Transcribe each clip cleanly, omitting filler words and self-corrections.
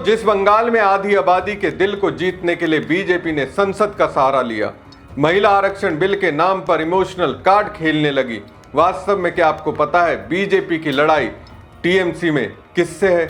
जिस बंगाल में आधी आबादी के दिल को जीतने के लिए बीजेपी ने संसद का सहारा लिया, महिला आरक्षण बिल के नाम पर इमोशनल कार्ड खेलने लगी, वास्तव में क्या आपको पता है बीजेपी की लड़ाई टीएमसी में किससे है?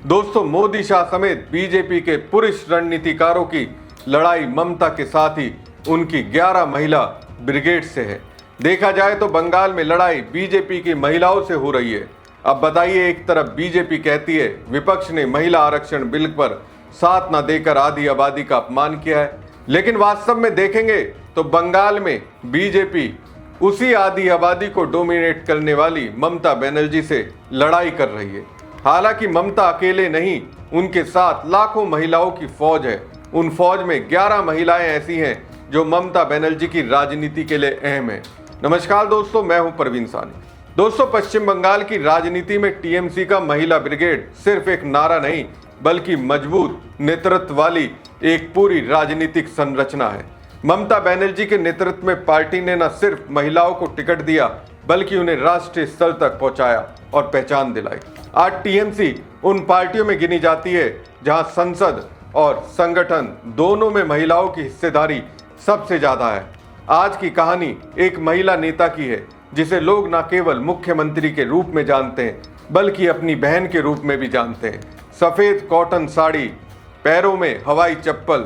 दोस्तों, मोदी शाह समेत बीजेपी के पुरुष रणनीतिकारों की लड़ाई ममता के साथ ही उनकी 11 महिला ब्रिगेड से है। देखा जाए तो बंगाल में लड़ाई बीजेपी की महिलाओं से हो रही है। अब बताइए, एक तरफ बीजेपी कहती है विपक्ष ने महिला आरक्षण बिल पर साथ न देकर आधी आबादी का अपमान किया है, लेकिन वास्तव में देखेंगे तो बंगाल में बीजेपी उसी आधी आबादी को डोमिनेट करने वाली ममता बनर्जी से लड़ाई कर रही है। हालांकि ममता अकेले नहीं, उनके साथ लाखों महिलाओं की फौज है। उन फौज में 11 महिलाएं ऐसी हैं जो ममता बनर्जी की राजनीति के लिए अहम है। नमस्कार दोस्तों, मैं हूं प्रवीण सानी। दोस्तों, पश्चिम बंगाल की राजनीति में टीएमसी का महिला ब्रिगेड सिर्फ एक नारा नहीं, बल्कि मजबूत नेतृत्व वाली एक पूरी राजनीतिक संरचना है। ममता बनर्जी के नेतृत्व में पार्टी ने न सिर्फ महिलाओं को टिकट दिया, बल्कि उन्हें राष्ट्रीय स्तर तक पहुंचाया और पहचान दिलाई। आज टीएमसी उन पार्टियों में गिनी जाती है जहां संसद और संगठन दोनों में महिलाओं की हिस्सेदारी सबसे ज्यादा है। आज की कहानी एक महिला नेता की है जिसे लोग न केवल मुख्यमंत्री के रूप में जानते हैं, बल्कि अपनी बहन के रूप में भी जानते हैं। सफेद कॉटन साड़ी, पैरों में हवाई चप्पल,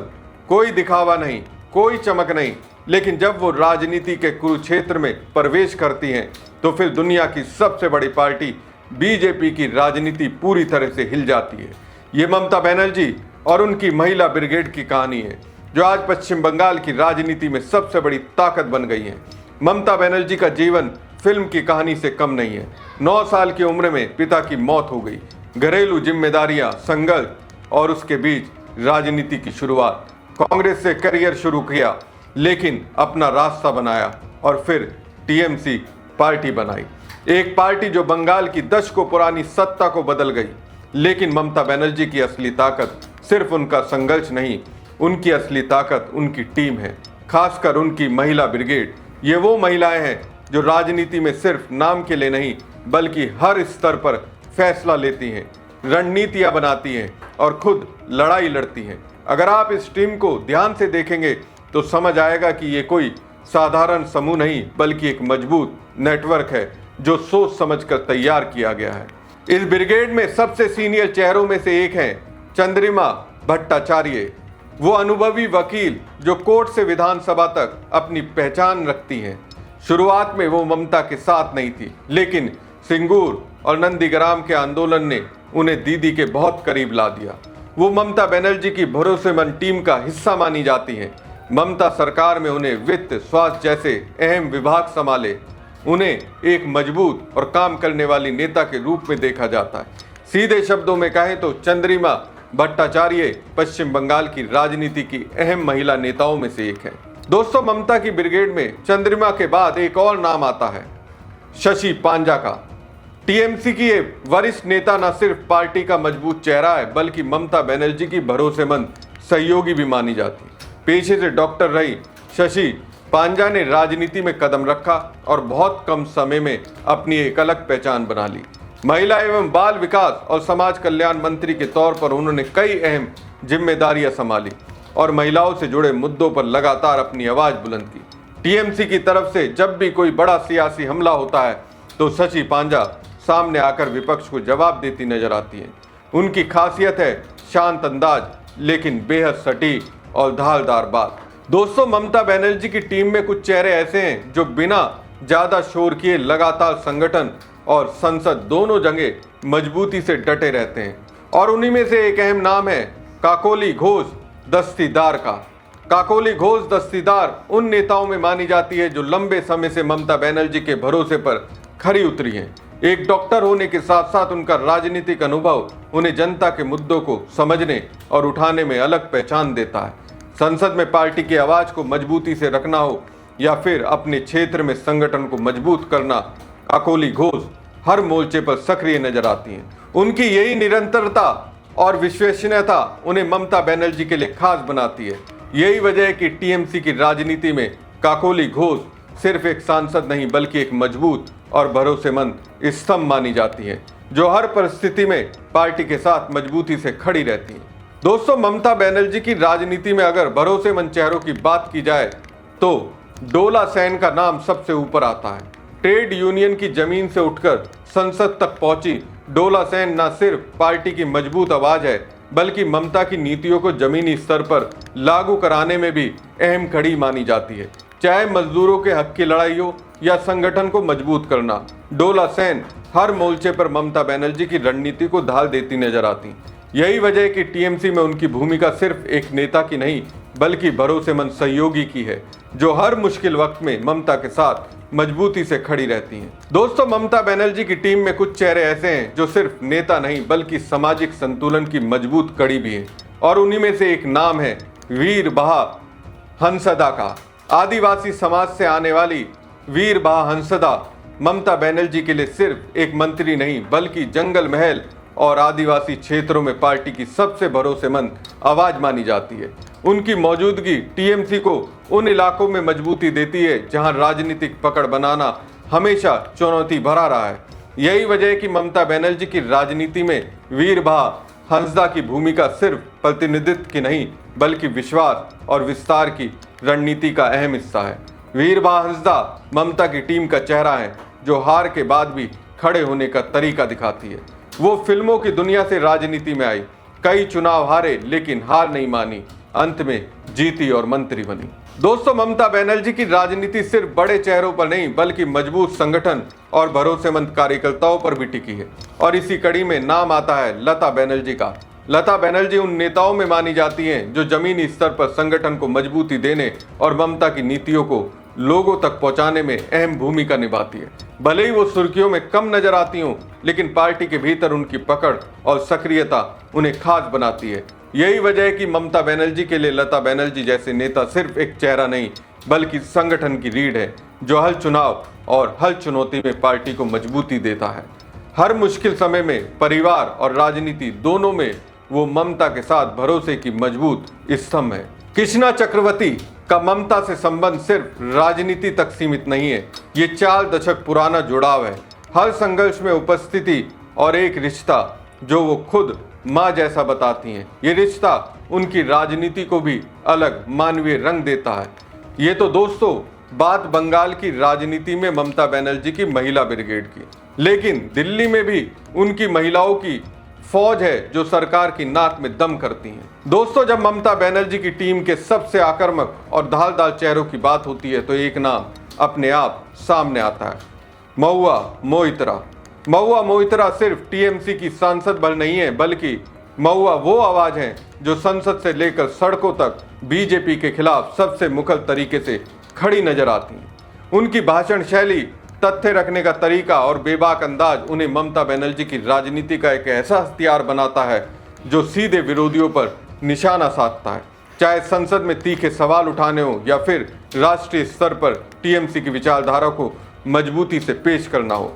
कोई दिखावा नहीं, कोई चमक नहीं, लेकिन जब वो राजनीति के कुरुक्षेत्र में प्रवेश करती हैं तो फिर दुनिया की सबसे बड़ी पार्टी बीजेपी की राजनीति पूरी तरह से हिल जाती है। ये ममता बनर्जी और उनकी महिला ब्रिगेड की कहानी है जो आज पश्चिम बंगाल की राजनीति में सबसे बड़ी ताकत बन गई है। ममता बनर्जी का जीवन फिल्म की कहानी से कम नहीं है। 9 साल की उम्र में पिता की मौत हो गई, घरेलू जिम्मेदारियां, संघर्ष और उसके बीच राजनीति की शुरुआत। कांग्रेस से करियर शुरू किया, लेकिन अपना रास्ता बनाया और फिर टीएमसी पार्टी बनाई, एक पार्टी जो बंगाल की दशकों पुरानी सत्ता को बदल गई। लेकिन ममता बनर्जी की असली ताकत सिर्फ उनका संघर्ष नहीं, उनकी असली ताकत उनकी टीम है, खासकर उनकी महिला ब्रिगेड। ये वो महिलाएं हैं जो राजनीति में सिर्फ नाम के लिए नहीं, बल्कि हर स्तर पर फैसला लेती हैं, रणनीतियां बनाती हैं और खुद लड़ाई लड़ती हैं। अगर आप इस टीम को ध्यान से देखेंगे तो समझ आएगा कि ये कोई साधारण समूह नहीं, बल्कि एक मजबूत नेटवर्क है जो सोच समझकर तैयार किया गया है। इस ब्रिगेड में सबसे सीनियर चेहरों में से एक हैं चंद्रिमा भट्टाचार्य, वो अनुभवी वकील जो कोर्ट से विधानसभा तक अपनी पहचान रखती हैं। शुरुआत में वो ममता के साथ नहीं थी, लेकिन सिंगूर और नंदीग्राम के आंदोलन ने उन्हें दीदी के बहुत करीब ला दिया। वो ममता बनर्जी की भरोसेमंद टीम का हिस्सा मानी जाती हैं। ममता सरकार में उन्हें वित्त, स्वास्थ्य जैसे अहम विभाग संभाले। उन्हें एक मजबूत और काम करने वाली नेता के रूप में देखा जाता है। सीधे शब्दों में कहें तो चंद्रिमा भट्टाचार्य पश्चिम बंगाल की राजनीति की अहम महिला नेताओं में से एक है। दोस्तों, ममता की ब्रिगेड में चंद्रिमा के बाद एक और नाम आता है, शशि पांजा का। टीएमसी की ये वरिष्ठ नेता न सिर्फ पार्टी का मजबूत चेहरा है, बल्कि ममता बनर्जी की भरोसेमंद सहयोगी भी मानी जाती है। पेशे से डॉक्टर रही शशि पांजा ने राजनीति में कदम रखा और बहुत कम समय में अपनी एक अलग पहचान बना ली। महिला एवं बाल विकास और समाज कल्याण मंत्री के तौर पर उन्होंने कई अहम जिम्मेदारियां संभाली और महिलाओं से जुड़े मुद्दों पर लगातार अपनी आवाज बुलंद की। टीएमसी की तरफ से जब भी कोई बड़ा सियासी हमला होता है तो शशि पांजा सामने आकर विपक्ष को जवाब देती नजर आती हैं। उनकी खासियत है शांत अंदाज, लेकिन बेहद सटीक और धारदार बात। दोस्तों, ममता बनर्जी की टीम में कुछ चेहरे ऐसे हैं जो बिना ज्यादा शोर किए लगातार संगठन और संसद दोनों जगह मजबूती से डटे रहते हैं, और उन्हीं में से एक अहम नाम है काकोली घोष दस्तीदार का। काकोली घोष दस्तीदार उन नेताओं में मानी जाती है जो लंबे समय से ममता बनर्जी के भरोसे पर खरी उतरी हैं। एक डॉक्टर होने के साथ साथ उनका राजनीतिक अनुभव उन्हें जनता के मुद्दों को समझने और उठाने में अलग पहचान देता है। संसद में पार्टी की आवाज को मजबूती से रखना हो या फिर अपने क्षेत्र में संगठन को मजबूत करना, काकोली घोष हर मोर्चे पर सक्रिय नजर आती हैं। उनकी यही निरंतरता और विश्वसनीयता उन्हें ममता बनर्जी के लिए खास बनाती है। यही वजह है कि टीएमसी की राजनीति में काकोली घोष सिर्फ एक सांसद नहीं, बल्कि एक मजबूत और भरोसेमंद स्तंभ मानी जाती है जो हर परिस्थिति में पार्टी के साथ मजबूती से खड़ी रहती है। दोस्तों, ममता बनर्जी की राजनीति में अगर भरोसेमंद चेहरों की बात की जाए तो डोला सेन का नाम सबसे ऊपर आता है। ट्रेड यूनियन की जमीन से उठकर संसद तक पहुंची डोला सेन न सिर्फ पार्टी की मजबूत आवाज है, बल्कि ममता की नीतियों को जमीनी स्तर पर लागू कराने में भी अहम कड़ी मानी जाती है। चाहे मजदूरों के हक की लड़ाई हो या संगठन को मजबूत करना, डोला सेन हर मोर्चे पर ममता बनर्जी की रणनीति को ढाल देती नजर आती। यही वजह है कि टीएमसी में उनकी भूमिका सिर्फ एक नेता की नहीं, बल्कि भरोसेमंद सहयोगी की है, जो हर मुश्किल वक्त में ममता के साथ मजबूती से खड़ी रहती हैं। दोस्तों, ममता बनर्जी की टीम में कुछ चेहरे ऐसे हैं जो सिर्फ नेता नहीं, बल्कि सामाजिक संतुलन की मजबूत कड़ी भी हैं, और उन्हीं में से एक नाम है वीर बहा हंसदा का। आदिवासी समाज से आने वाली वीर बहा हंसदा ममता बनर्जी के लिए सिर्फ एक मंत्री नहीं, बल्कि जंगल महल और आदिवासी क्षेत्रों में पार्टी की सबसे भरोसेमंद आवाज मानी जाती है। उनकी मौजूदगी टीएमसी को उन इलाकों में मजबूती देती है जहां राजनीतिक पकड़ बनाना हमेशा चुनौती भरा रहा है। यही वजह है कि ममता बनर्जी की राजनीति में वीर बहा हंसदा की भूमिका सिर्फ प्रतिनिधित्व की नहीं, बल्कि विश्वास और विस्तार की रणनीति का अहम हिस्सा है। वीर बहा हंसदा ममता की टीम का चेहरा है, जो हार के बाद भी खड़े होने का तरीका दिखाती है। वो फिल्मों की दुनिया से राजनीति में आई, कई चुनाव हारे लेकिन हार नहीं मानी, अंत में जीती और मंत्री बनी। दोस्तों, ममता बनर्जी की राजनीति सिर्फ बड़े चेहरों पर नहीं, बल्कि मजबूत संगठन और भरोसेमंद कार्यकर्ताओं पर भी टिकी है। और इसी कड़ी में नाम आता है लता बनर्जी का। लता बनर्जी उन नेताओं में मानी जाती हैं जो जमीनी स्तर पर संगठन को मजबूती देने और ममता की नीतियों को लोगों तक पहुंचाने में अहम भूमिका निभाती है। भले ही वो सुर्खियों में कम नजर आती हों, लेकिन पार्टी के भीतर उनकी पकड़ और सक्रियता उन्हें खास बनाती है। यही वजह है कि ममता बनर्जी के लिए लता बनर्जी जैसे नेता सिर्फ एक चेहरा नहीं, बल्कि संगठन की रीढ़ है, जो हर चुनाव और हर चुनौती में पार्टी को मजबूती देता है। हर मुश्किल समय में परिवार और राजनीति दोनों में वो ममता के साथ भरोसे की मजबूत स्तंभ है। कृष्णा चक्रवर्ती का ममता से संबंध सिर्फ राजनीति तक सीमित नहीं है, ये 4 दशक पुराना जुड़ाव है। हर संघर्ष में उपस्थिति और एक रिश्ता जो वो खुद माँ जैसा बताती हैं। ये रिश्ता उनकी राजनीति को भी अलग मानवीय रंग देता है। ये तो दोस्तों बात बंगाल की राजनीति में ममता बनर्जी की महिला ब्रिगेड की, लेकिन दिल्ली में भी उनकी महिलाओं की फौज है जो सरकार की नाक में दम करती हैं। दोस्तों, जब ममता बनर्जी की टीम के सबसे आक्रामक और धारदार चेहरों की बात होती है तो एक नाम अपने आप सामने आता है, महुआ मोइत्रा। महुआ मोइत्रा सिर्फ टीएमसी की सांसद बल नहीं है, बल्कि महुआ वो आवाज है जो संसद से लेकर सड़कों तक बीजेपी के खिलाफ सबसे मुखर तरीके से खड़ी नजर आती हैं। उनकी भाषण शैली, तथ्य रखने का तरीका और बेबाक अंदाज उन्हें ममता बनर्जी की राजनीति का एक ऐसा हथियार बनाता है जो सीधे विरोधियों पर निशाना साधता है, चाहे संसद में तीखे सवाल उठाने हो या फिर राष्ट्रीय स्तर पर टीएमसी की विचारधारा को मजबूती से पेश करना हो।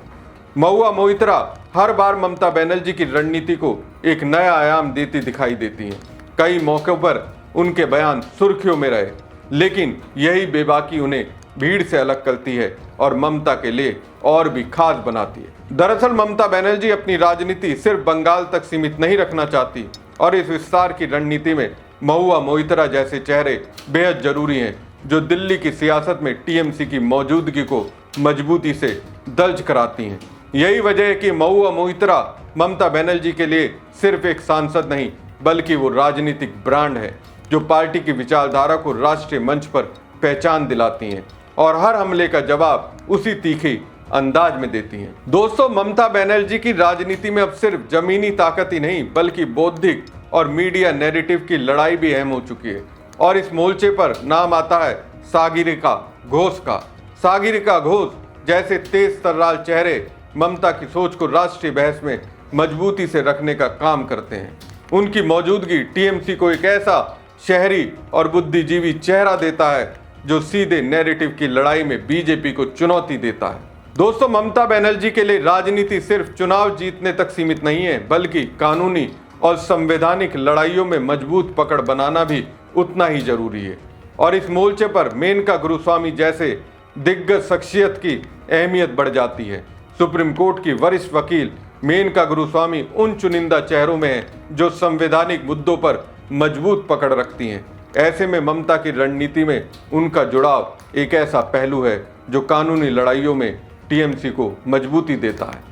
महुआ मोइत्रा हर बार ममता बनर्जी की रणनीति को एक नया आयाम देती दिखाई देती हैं। कई मौकों पर उनके बयान सुर्खियों में रहे, लेकिन यही बेबाकी उन्हें भीड़ से अलग करती है और ममता के लिए और भी खास बनाती है। दरअसल ममता बनर्जी अपनी राजनीति सिर्फ बंगाल तक सीमित नहीं रखना चाहती, और इस विस्तार की रणनीति में महुआ मोइत्रा जैसे चेहरे बेहद जरूरी हैं, जो दिल्ली की सियासत में टीएमसी की मौजूदगी को मजबूती से दर्ज कराती हैं। यही वजह है कि महुआ मोइत्रा ममता बनर्जी के लिए सिर्फ एक सांसद नहीं, बल्कि वो राजनीतिक ब्रांड है जो पार्टी की विचारधारा को राष्ट्रीय मंच पर पहचान दिलाती हैं और हर हमले का जवाब उसी तीखे अंदाज में देती हैं। दोस्तों, ममता बनर्जी की राजनीति में अब सिर्फ जमीनी ताकत ही नहीं, बल्कि बौद्धिक और मीडिया नैरेटिव की लड़ाई भी अहम हो चुकी है। और इस मोर्चे पर नाम आता है सागरिका घोष का। सागरिका घोष जैसे तेज तर्रार चेहरे ममता की सोच को राष्ट्रीय बहस में मजबूती से रखने का काम करते हैं। उनकी मौजूदगी टीएमसी को एक ऐसा शहरी और बुद्धिजीवी चेहरा देता है जो सीधे नैरेटिव की लड़ाई में बीजेपी को चुनौती देता है। दोस्तों, ममता बनर्जी के लिए राजनीति सिर्फ चुनाव जीतने तक सीमित नहीं है, बल्कि कानूनी और संवैधानिक लड़ाइयों में मजबूत पकड़ बनाना भी उतना ही जरूरी है। और इस मोर्चे पर मेनका गुरुस्वामी जैसे दिग्गज शख्सियत की अहमियत बढ़ जाती है। सुप्रीम कोर्ट की वरिष्ठ वकील मेनका गुरुस्वामी उन चुनिंदा चेहरों में है जो संवैधानिक मुद्दों पर मजबूत पकड़ रखती हैं। ऐसे में ममता की रणनीति में उनका जुड़ाव एक ऐसा पहलू है जो कानूनी लड़ाइयों में टीएमसी को मजबूती देता है।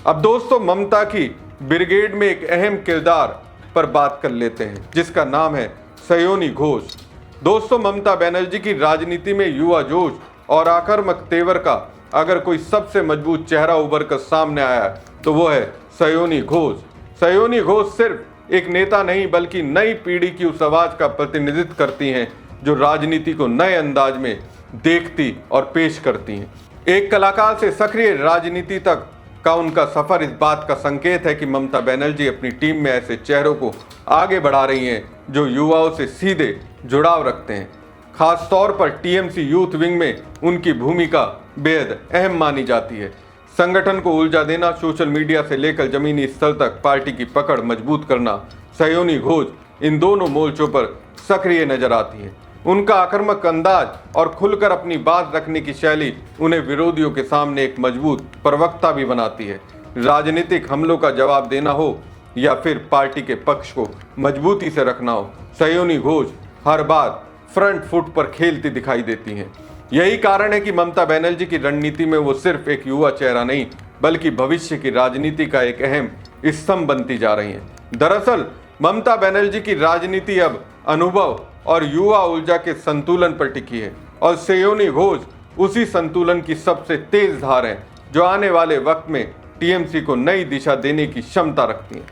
अब दोस्तों, ममता की ब्रिगेड में एक अहम किरदार पर बात कर लेते हैं, जिसका नाम है सयोनी घोष। दोस्तों, ममता बनर्जी की राजनीति में युवा जोश और आक्रामक तेवर का अगर कोई सबसे मजबूत चेहरा उभर कर सामने आया तो वो है सयोनी घोष। सयोनी घोष सिर्फ एक नेता नहीं बल्कि नई पीढ़ी की उस आवाज का प्रतिनिधित्व करती हैं जो राजनीति को नए अंदाज में देखती और पेश करती हैं। एक कलाकार से सक्रिय राजनीति तक का उनका सफर इस बात का संकेत है कि ममता बनर्जी अपनी टीम में ऐसे चेहरों को आगे बढ़ा रही हैं जो युवाओं से सीधे जुड़ाव रखते हैं। खास तौर पर टीएमसी यूथ विंग में उनकी भूमिका बेहद अहम मानी जाती है। संगठन को ऊर्जा देना, सोशल मीडिया से लेकर जमीनी स्तर तक पार्टी की पकड़ मजबूत करना, सयोनी घोष इन दोनों मोर्चों पर सक्रिय नजर आती है। उनका आक्रामक अंदाज और खुलकर अपनी बात रखने की शैली उन्हें विरोधियों के सामने एक मजबूत प्रवक्ता भी बनाती है। राजनीतिक हमलों का जवाब देना हो या फिर पार्टी के पक्ष को मजबूती से रखना हो, सयोनी घोष हर बार फ्रंट फुट पर खेलती दिखाई देती हैं। यही कारण है कि ममता बनर्जी की रणनीति में वो सिर्फ एक युवा चेहरा नहीं बल्कि भविष्य की राजनीति का एक अहम स्तंभ बनती जा रही हैं। दरअसल ममता बनर्जी की राजनीति अब अनुभव और युवा ऊर्जा के संतुलन पर टिकी है और सयोनी घोष उसी संतुलन की सबसे तेज धार है जो आने वाले वक्त में टीएमसी को नई दिशा देने की क्षमता रखती है।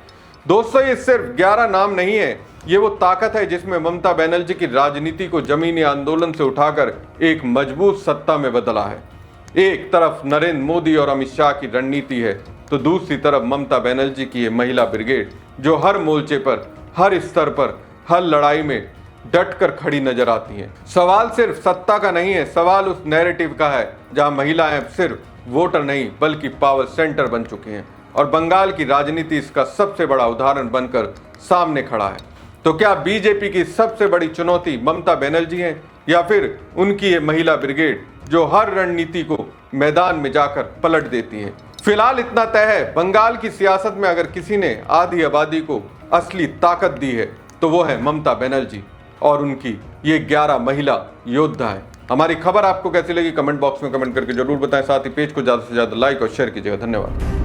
दोस्तों, ये सिर्फ 11 नाम नहीं है, ये वो ताकत है जिसमें ममता बनर्जी की राजनीति को जमीनी आंदोलन से उठाकर एक मजबूत सत्ता में बदला है। एक तरफ नरेंद्र मोदी और अमित शाह की रणनीति है तो दूसरी तरफ ममता बनर्जी की ये महिला ब्रिगेड जो हर मोर्चे पर, हर स्तर पर, हर लड़ाई में डटकर खड़ी नजर आती हैं। सवाल सिर्फ सत्ता का नहीं है, सवाल उस नैरेटिव का है जहां महिलाएं सिर्फ वोटर नहीं बल्कि पावर सेंटर बन चुकी हैं और बंगाल की राजनीति इसका सबसे बड़ा उदाहरण बनकर सामने खड़ा है। तो क्या बीजेपी की सबसे बड़ी चुनौती ममता बनर्जी है या फिर उनकी ये महिला ब्रिगेड जो हर रणनीति को मैदान में जाकर पलट देती है? फिलहाल इतना तय है, बंगाल की सियासत में अगर किसी ने आधी आबादी को असली ताकत दी है तो वो है ममता बनर्जी और उनकी ये 11 महिला योद्धा है। हमारी खबर आपको कैसी लगी कमेंट बॉक्स में कमेंट करके जरूर बताएं। साथ ही पेज को ज्यादा से ज्यादा लाइक और शेयर कीजिएगा। धन्यवाद।